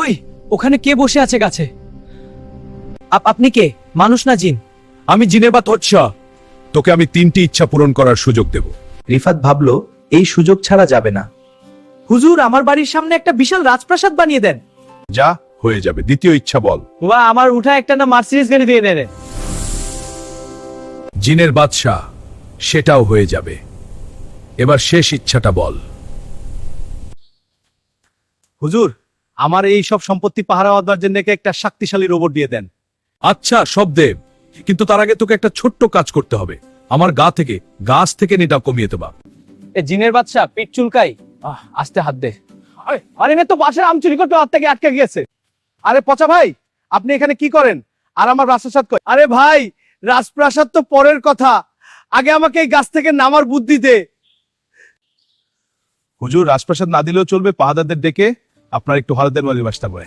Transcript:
ওই ওখানে কে বসে আছে গাছে? আপনি কে, মানুষ না জিন? আমি জিনের বাচ্চা, তোকে আমি 3টি ইচ্ছা পূরণ করার সুযোগ দেব। রিফাত ভাবলো এই সুযোগ ছাড়া যাবে না। হুজুর, আমার বাড়ির সামনে একটা বিশাল রাজপ্রাসাদ বানিয়ে দেন। যা, হয়ে যাবে। দ্বিতীয় ইচ্ছা বল। বা আমার উঠা একটা না মার্সিডিজ গাড়ি দিয়ে দেন। জিনের বাদশা, সেটাও হয়ে যাবে। এবার শেষ ইচ্ছাটা বল। হুজুর, আমার এই সব সম্পত্তি পাহারা দেওয়ার জন্য একটা শক্তিশালী রোবট দিয়ে দেন। আচ্ছা, সব দেব, কিন্তু তার আগে তোকে একটা ছোট্ট কাজ করতে হবে। আমার গাছ থেকে নেটা কমিয়ে দেবা। এ জিনের বাচ্চা, পিঠ চুলকাই। আস্তে হাত দে। আরে মে তো পাশের আম চুরি করতে হাত থেকে আটকে গিয়েছে। আরে পচা ভাই, আপনি এখানে কি করেন? আর আমার রাজপ্রাসাদ কই? আরে ভাই, রাজপ্রাসাদ তো পরের কথা, আগে আমাকে এই গাছ থেকে নামার বুদ্ধি দে। হুজুর, রাজপ্রাসাদ না দিলেও চলবে, পাহাদারদের ডেকে আপনার একটু হলদের মালির ব্যবস্থা করে।